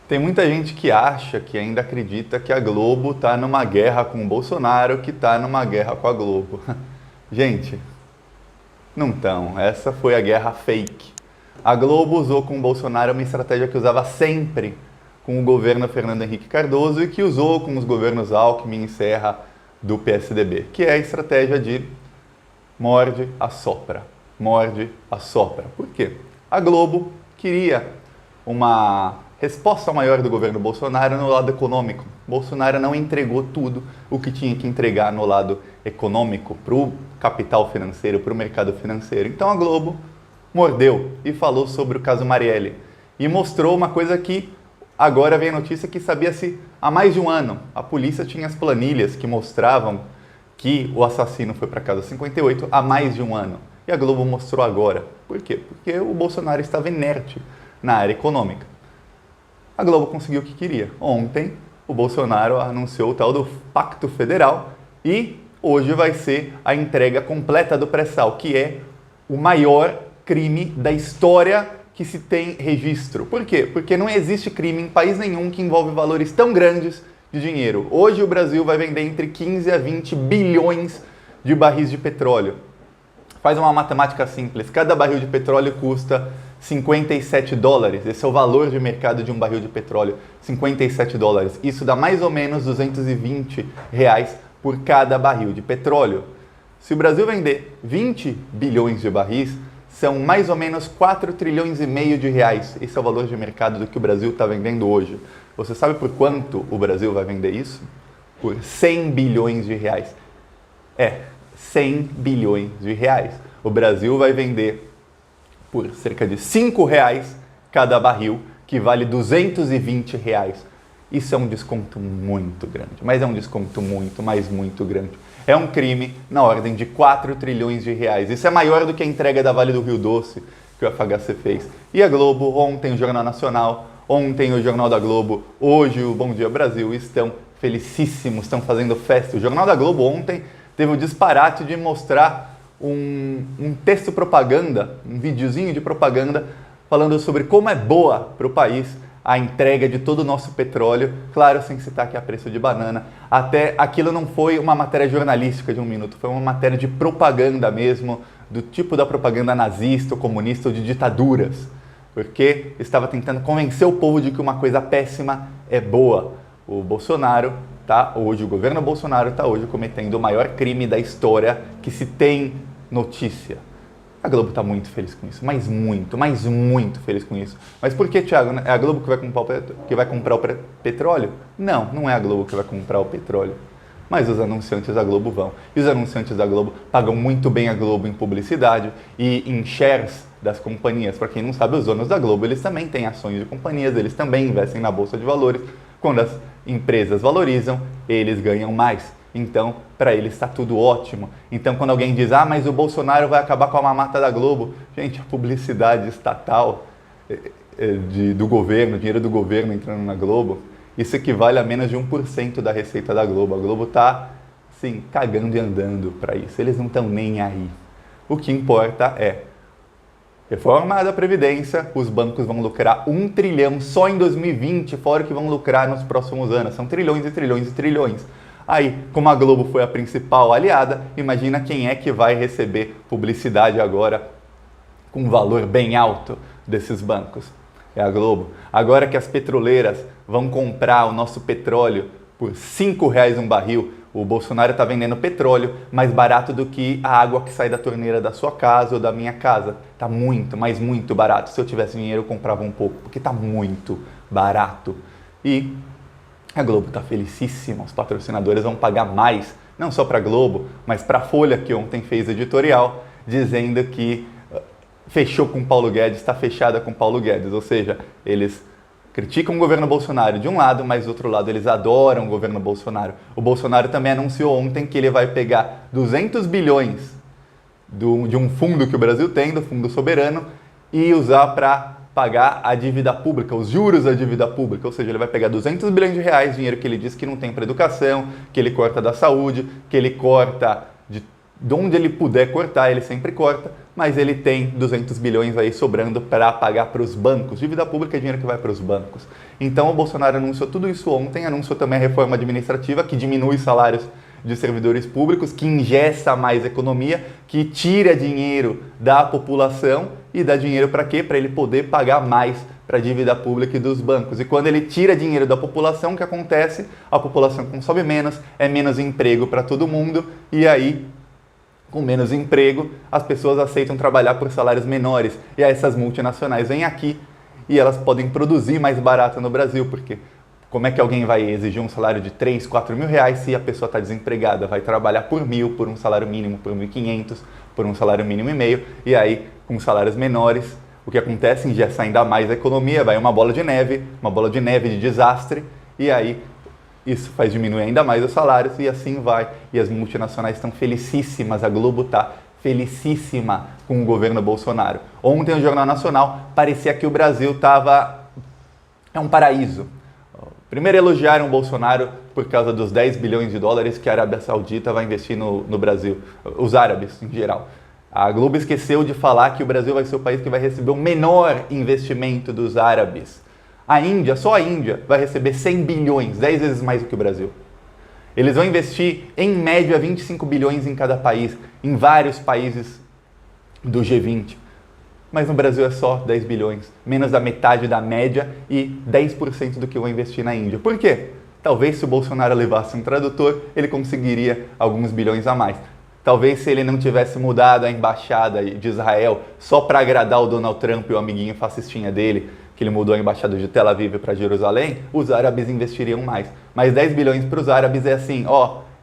Tem muita gente que acha, que ainda acredita que a Globo está numa guerra com o Bolsonaro, que está numa guerra com a Globo. Gente, não estão. Essa foi a guerra fake. A Globo usou com o Bolsonaro uma estratégia que usava sempre com o governo Fernando Henrique Cardoso e que usou com os governos Alckmin e Serra do PSDB, que é a estratégia de morde, assopra. Morde, assopra. Por quê? A Globo queria uma resposta maior do governo Bolsonaro no lado econômico. Bolsonaro não entregou tudo o que tinha que entregar no lado econômico, para o capital financeiro, para o mercado financeiro. Então a Globo mordeu e falou sobre o caso Marielle. E mostrou uma coisa que agora vem a notícia que sabia-se há mais de um ano. A polícia tinha as planilhas que mostravam que o assassino foi para casa 58 há mais de um ano. E a Globo mostrou agora. Por quê? Porque o Bolsonaro estava inerte na área econômica. A Globo conseguiu o que queria. Ontem, o Bolsonaro anunciou o tal do Pacto Federal e hoje vai ser a entrega completa do pré-sal, que é o maior crime da história que se tem registro. Por quê? Porque não existe crime em país nenhum que envolve valores tão grandes de dinheiro. Hoje o Brasil vai vender entre 15 a 20 bilhões de barris de petróleo. Faz uma matemática simples. Cada barril de petróleo custa 57 dólares. Esse é o valor de mercado de um barril de petróleo. 57 dólares. Isso dá mais ou menos 220 reais por cada barril de petróleo. Se o Brasil vender 20 bilhões de barris, são mais ou menos 4 trilhões e meio de reais. Esse é o valor de mercado do que o Brasil está vendendo hoje. Você sabe por quanto o Brasil vai vender isso? Por 100 bilhões de reais. 100 bilhões de reais. O Brasil vai vender por cerca de 5 reais cada barril, que vale 220 reais. Isso é um desconto muito grande, mas é um desconto muito, mas muito grande. É um crime na ordem de 4 trilhões de reais. Isso é maior do que a entrega da Vale do Rio Doce que o FHC fez. E a Globo, ontem o Jornal Nacional, ontem o Jornal da Globo, hoje o Bom Dia Brasil estão felicíssimos, estão fazendo festa. O Jornal da Globo ontem teve o disparate de mostrar um texto propaganda, um videozinho de propaganda falando sobre como é boa para o país a entrega de todo o nosso petróleo, claro, sem citar que é a preço de banana. Até aquilo não foi uma matéria jornalística de um minuto, foi uma matéria de propaganda mesmo, do tipo da propaganda nazista ou comunista ou de ditaduras, porque estava tentando convencer o povo de que uma coisa péssima é boa. O Bolsonaro o governo Bolsonaro está hoje cometendo o maior crime da história que se tem notícia. A Globo está muito feliz com isso, mas muito feliz com isso. Mas por que, Thiago? É a Globo que vai comprar o petróleo? Não, não é a Globo que vai comprar o petróleo. Mas os anunciantes da Globo vão. E os anunciantes da Globo pagam muito bem a Globo em publicidade e em shares das companhias. Para quem não sabe, os donos da Globo, eles também têm ações de companhias, eles também investem na Bolsa de Valores. Quando as empresas valorizam, eles ganham mais. Então, para eles está tudo ótimo. Então, quando alguém diz, mas o Bolsonaro vai acabar com a mamata da Globo. Gente, a publicidade estatal do governo, o dinheiro do governo entrando na Globo, isso equivale a menos de 1% da receita da Globo. A Globo está, assim, cagando e andando para isso. Eles não estão nem aí. O que importa é reforma da Previdência, os bancos vão lucrar 1 trilhão só em 2020, fora o que vão lucrar nos próximos anos. São trilhões e trilhões e trilhões. Aí, como a Globo foi a principal aliada, imagina quem é que vai receber publicidade agora com um valor bem alto desses bancos. É a Globo. Agora que as petroleiras vão comprar o nosso petróleo por 5 reais um barril, o Bolsonaro está vendendo petróleo mais barato do que a água que sai da torneira da sua casa ou da minha casa. Está muito, mas muito barato. Se eu tivesse dinheiro, eu comprava um pouco, porque está muito barato. E a Globo está felicíssima, os patrocinadores vão pagar mais, não só para a Globo, mas para a Folha, que ontem fez editorial, dizendo que fechou com Paulo Guedes, está fechada com Paulo Guedes. Ou seja, eles criticam o governo Bolsonaro de um lado, mas do outro lado eles adoram o governo Bolsonaro. O Bolsonaro também anunciou ontem que ele vai pegar 200 bilhões de um fundo que o Brasil tem, do Fundo Soberano, e usar para pagar a dívida pública, os juros da dívida pública. Ou seja, ele vai pegar 200 bilhões de reais, dinheiro que ele diz que não tem para educação, que ele corta da saúde, que ele corta de onde ele puder cortar, ele sempre corta, mas ele tem 200 bilhões aí sobrando para pagar para os bancos. Dívida pública é dinheiro que vai para os bancos. Então o Bolsonaro anunciou tudo isso ontem, anunciou também a reforma administrativa que diminui os salários de servidores públicos, que ingessa mais economia, que tira dinheiro da população e dá dinheiro para quê? Para ele poder pagar mais para a dívida pública e dos bancos. E quando ele tira dinheiro da população, o que acontece? A população consome menos, é menos emprego para todo mundo e aí, com menos emprego, as pessoas aceitam trabalhar por salários menores. E aí essas multinacionais vêm aqui e elas podem produzir mais barato no Brasil, porque como é que alguém vai exigir um salário de 3, 4 mil reais se a pessoa está desempregada? Vai trabalhar por 1.000, por um salário mínimo, por 1.500, por um salário mínimo e meio, e aí, com salários menores, o que acontece? Ingessa ainda mais a economia, vai uma bola de neve de desastre, e aí isso faz diminuir ainda mais os salários, e assim vai. E as multinacionais estão felicíssimas, a Globo está felicíssima com o governo Bolsonaro. Ontem, no Jornal Nacional, parecia que o Brasil é um paraíso. Primeiro elogiaram o Bolsonaro por causa dos 10 bilhões de dólares que a Arábia Saudita vai investir no Brasil, os árabes em geral. A Globo esqueceu de falar que o Brasil vai ser o país que vai receber o menor investimento dos árabes. A Índia, só a Índia, vai receber 100 bilhões, 10 vezes mais do que o Brasil. Eles vão investir, em média, 25 bilhões em cada país, em vários países do G20. Mas no Brasil é só 10 bilhões, menos da metade da média e 10% do que vão investir na Índia. Por quê? Talvez se o Bolsonaro levasse um tradutor, ele conseguiria alguns bilhões a mais. Talvez se ele não tivesse mudado a embaixada de Israel só para agradar o Donald Trump e o amiguinho fascistinha dele, que ele mudou a embaixada de Tel Aviv para Jerusalém, os árabes investiriam mais. Mas 10 bilhões para os árabes é assim,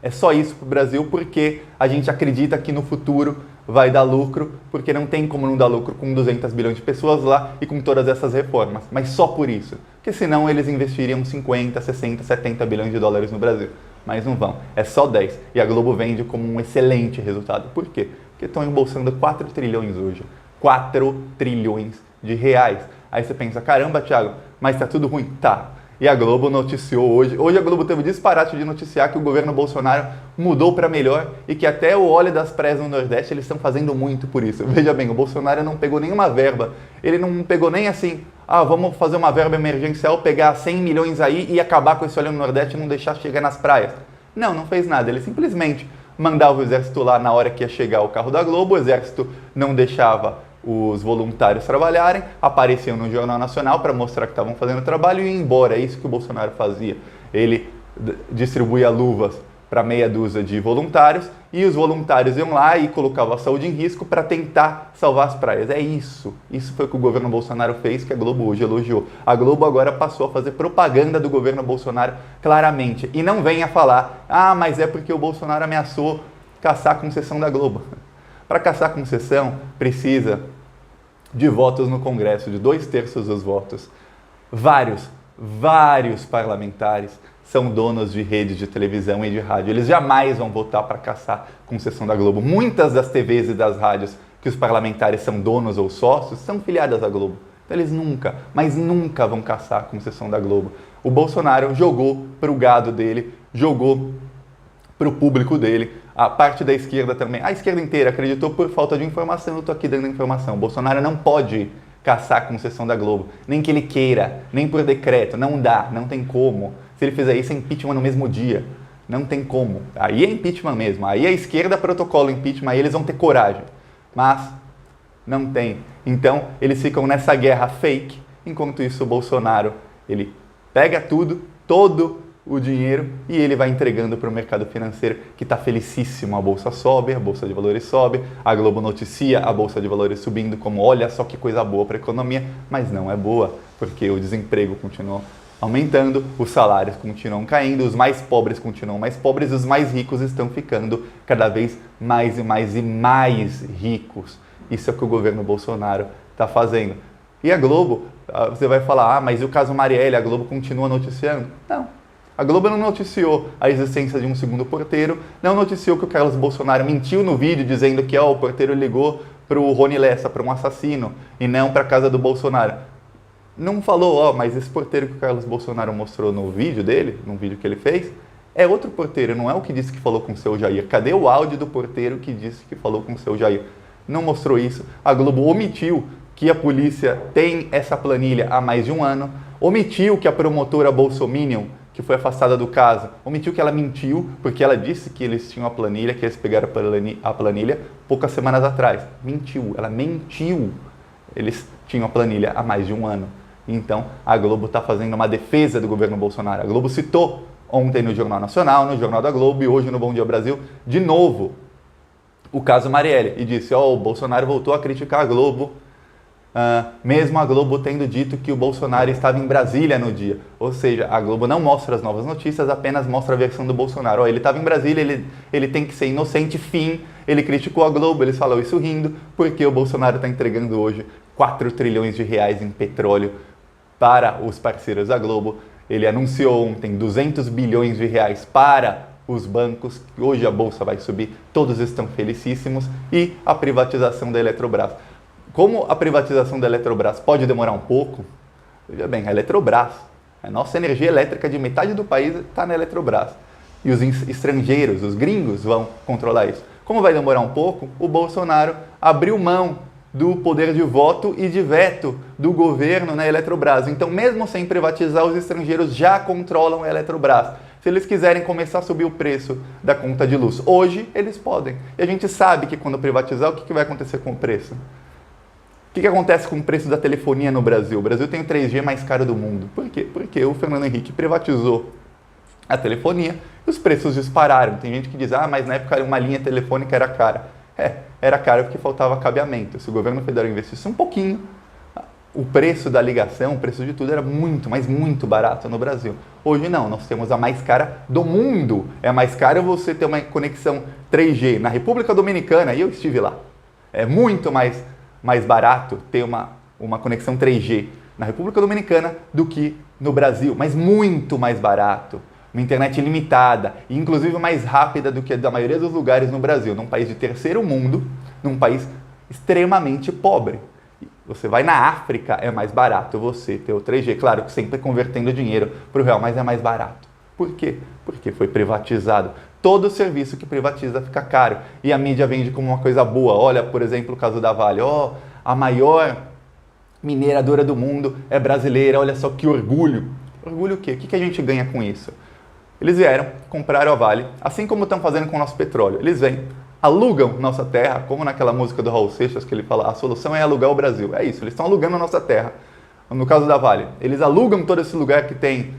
é só isso para o Brasil porque a gente acredita que no futuro vai dar lucro, porque não tem como não dar lucro com 200 bilhões de pessoas lá e com todas essas reformas. Mas só por isso. Porque senão eles investiriam 50, 60, 70 bilhões de dólares no Brasil. Mas não vão. É só 10. E a Globo vende como um excelente resultado. Por quê? Porque estão embolsando 4 trilhões hoje. 4 trilhões de reais. Aí você pensa, caramba, Thiago, mas tá tudo ruim? Tá. E a Globo noticiou hoje. Hoje a Globo teve o disparate de noticiar que o governo Bolsonaro mudou para melhor e que até o óleo das praias no Nordeste eles estão fazendo muito por isso. Veja bem, o Bolsonaro não pegou nenhuma verba. Ele não pegou nem assim, vamos fazer uma verba emergencial, pegar 100 milhões aí e acabar com esse óleo no Nordeste e não deixar chegar nas praias. Não fez nada. Ele simplesmente mandava o exército lá na hora que ia chegar o carro da Globo, o exército não deixava os voluntários trabalharem, apareciam no Jornal Nacional para mostrar que estavam fazendo trabalho e iam embora. É isso que o Bolsonaro fazia. Ele distribuía luvas para meia dúzia de voluntários e os voluntários iam lá e colocavam a saúde em risco para tentar salvar as praias. É isso. Isso foi o que o governo Bolsonaro fez, que a Globo hoje elogiou. A Globo agora passou a fazer propaganda do governo Bolsonaro claramente. E não venha falar, mas é porque o Bolsonaro ameaçou caçar a concessão da Globo. Para caçar a concessão, precisa de votos no Congresso, de 2/3 dos votos. Vários parlamentares são donos de redes de televisão e de rádio. Eles jamais vão votar para caçar a concessão da Globo. Muitas das TVs e das rádios que os parlamentares são donos ou sócios são filiadas à Globo. Então eles nunca vão caçar a concessão da Globo. O Bolsonaro jogou para o gado dele, jogou para o público dele. A parte da esquerda também, a esquerda inteira acreditou por falta de informação. Eu estou aqui dando informação. O Bolsonaro não pode caçar a concessão da Globo, nem que ele queira, nem por decreto, não dá, não tem como. Se ele fizer isso, é impeachment no mesmo dia, não tem como. Aí é impeachment mesmo, aí a esquerda protocola impeachment, aí eles vão ter coragem, mas não tem. Então, eles ficam nessa guerra fake, enquanto isso o Bolsonaro, ele pega tudo, todo o dinheiro e ele vai entregando para o mercado financeiro que está felicíssimo. A Bolsa sobe, a Bolsa de Valores sobe, a Globo noticia a Bolsa de Valores subindo como olha só que coisa boa para a economia, mas não é boa, porque o desemprego continua aumentando, os salários continuam caindo, os mais pobres continuam mais pobres e os mais ricos estão ficando cada vez mais e mais ricos. Isso é o que o governo Bolsonaro está fazendo. E a Globo, você vai falar, mas e o caso Marielle, a Globo continua noticiando? Não. A Globo não noticiou a existência de um segundo porteiro, não noticiou que o Carlos Bolsonaro mentiu no vídeo dizendo que o porteiro ligou para o Rony Lessa, para um assassino, e não para a casa do Bolsonaro. Não falou, mas esse porteiro que o Carlos Bolsonaro mostrou no vídeo dele, no vídeo que ele fez, é outro porteiro, não é o que disse que falou com o seu Jair. Cadê o áudio do porteiro que disse que falou com o seu Jair? não mostrou isso. A Globo omitiu que a polícia tem essa planilha há mais de um ano, omitiu que a promotora Bolsominion, que foi afastada do caso, omitiu que ela mentiu, porque ela disse que eles tinham a planilha, que eles pegaram a planilha poucas semanas atrás. Mentiu, ela mentiu. Eles tinham a planilha há mais de um ano. Então, a Globo está fazendo uma defesa do governo Bolsonaro. A Globo citou ontem no Jornal Nacional, no Jornal da Globo e hoje no Bom Dia Brasil, de novo, o caso Marielle. E disse, o Bolsonaro voltou a criticar a Globo, mesmo a Globo tendo dito que o Bolsonaro estava em Brasília no dia. Ou seja, a Globo não mostra as novas notícias, apenas mostra a versão do Bolsonaro. Ele estava em Brasília, ele tem que ser inocente, fim. Ele criticou a Globo, eles falam isso rindo, porque o Bolsonaro está entregando hoje 4 trilhões de reais em petróleo para os parceiros da Globo. Ele anunciou ontem 200 bilhões de reais para os bancos, hoje a Bolsa vai subir, todos estão felicíssimos, e a privatização da Eletrobras. Como a privatização da Eletrobras pode demorar um pouco, veja bem, a Eletrobras, a nossa energia elétrica de metade do país está na Eletrobras. E os estrangeiros, os gringos, vão controlar isso. Como vai demorar um pouco, o Bolsonaro abriu mão do poder de voto e de veto do governo na Eletrobras. Então, mesmo sem privatizar, os estrangeiros já controlam a Eletrobras. Se eles quiserem começar a subir o preço da conta de luz hoje, eles podem. E a gente sabe que quando privatizar, o que vai acontecer com o preço? O que acontece com o preço da telefonia no Brasil? O Brasil tem o 3G mais caro do mundo. Por quê? Porque o Fernando Henrique privatizou a telefonia e os preços dispararam. Tem gente que diz, mas na época uma linha telefônica era cara. Era caro porque faltava cabeamento. Se o governo federal investisse um pouquinho, o preço da ligação, o preço de tudo era muito, mas muito barato no Brasil. Hoje não, nós temos a mais cara do mundo. É mais caro você ter uma conexão 3G na República Dominicana, e eu estive lá. É muito mais barato ter uma conexão 3G na República Dominicana do que no Brasil, mas muito mais barato. Uma internet ilimitada e inclusive mais rápida do que a da maioria dos lugares no Brasil, num país de terceiro mundo, num país extremamente pobre. Você vai na África, é mais barato você ter o 3G, claro que sempre convertendo dinheiro para o real, mas é mais barato. Por quê? Porque foi privatizado. Todo serviço que privatiza fica caro e a mídia vende como uma coisa boa. Olha, por exemplo, o caso da Vale. A maior mineradora do mundo é brasileira, olha só que orgulho. Orgulho o quê? O que a gente ganha com isso? Eles vieram, compraram a Vale, assim como estão fazendo com o nosso petróleo. Eles vêm, alugam nossa terra, como naquela música do Raul Seixas, que ele fala, a solução é alugar o Brasil. É isso, eles estão alugando a nossa terra. No caso da Vale, eles alugam todo esse lugar que tem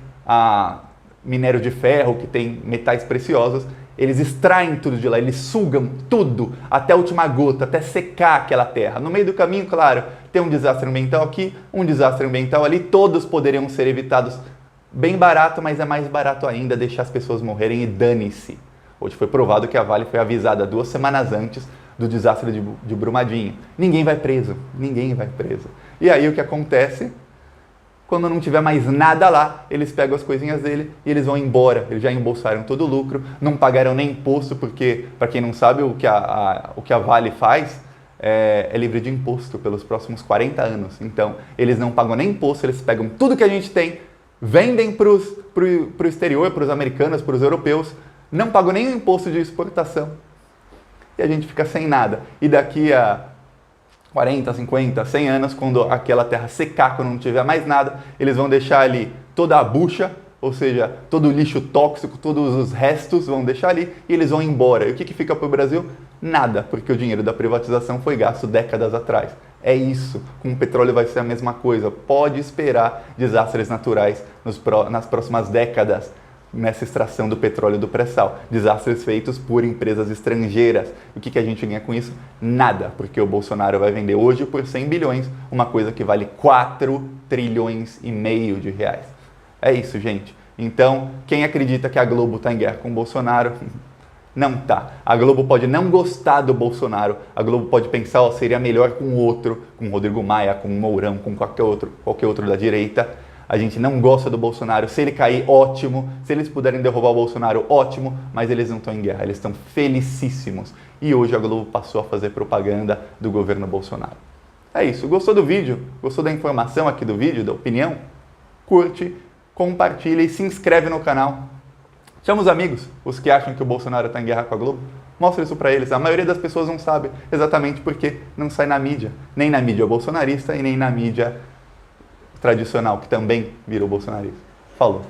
minério de ferro, que tem metais preciosos, eles extraem tudo de lá, eles sugam tudo, até a última gota, até secar aquela terra. No meio do caminho, claro, tem um desastre ambiental aqui, um desastre ambiental ali, todos poderiam ser evitados bem barato, mas é mais barato ainda deixar as pessoas morrerem e dane-se. Hoje foi provado que a Vale foi avisada 2 semanas antes do desastre de Brumadinho. Ninguém vai preso, ninguém vai preso. E aí o que acontece? Quando não tiver mais nada lá, eles pegam as coisinhas dele e eles vão embora. Eles já embolsaram todo o lucro, não pagaram nem imposto, porque, para quem não sabe, o que a Vale faz é livre de imposto pelos próximos 40 anos. Então, eles não pagam nem imposto, eles pegam tudo que a gente tem, vendem para o exterior, para os americanos, para os europeus, não pagam nem o imposto de exportação e a gente fica sem nada. E daqui a 40, 50, 100 anos, quando aquela terra secar, quando não tiver mais nada, eles vão deixar ali toda a bucha, ou seja, todo o lixo tóxico, todos os restos vão deixar ali e eles vão embora. E o que fica para o Brasil? Nada, porque o dinheiro da privatização foi gasto décadas atrás. É isso, com o petróleo vai ser a mesma coisa. Pode esperar desastres naturais nas próximas décadas nessa extração do petróleo do pré-sal. Desastres feitos por empresas estrangeiras. E o que a gente ganha com isso? Nada, porque o Bolsonaro vai vender hoje por 100 bilhões uma coisa que vale 4 trilhões e meio de reais. É isso, gente. Então, quem acredita que a Globo está em guerra com o Bolsonaro... Não tá. A Globo pode não gostar do Bolsonaro, a Globo pode pensar, seria melhor com outro, com o Rodrigo Maia, com o Mourão, com qualquer outro da direita. A gente não gosta do Bolsonaro. Se ele cair, ótimo. Se eles puderem derrubar o Bolsonaro, ótimo. Mas eles não estão em guerra, eles estão felicíssimos. E hoje a Globo passou a fazer propaganda do governo Bolsonaro. É isso. Gostou do vídeo? Gostou da informação aqui do vídeo, da opinião? Curte, compartilha e se inscreve no canal. Chama os amigos, os que acham que o Bolsonaro está em guerra com a Globo. Mostra isso para eles. A maioria das pessoas não sabe exatamente porque não sai na mídia. Nem na mídia bolsonarista e nem na mídia tradicional, que também virou bolsonarista. Falou.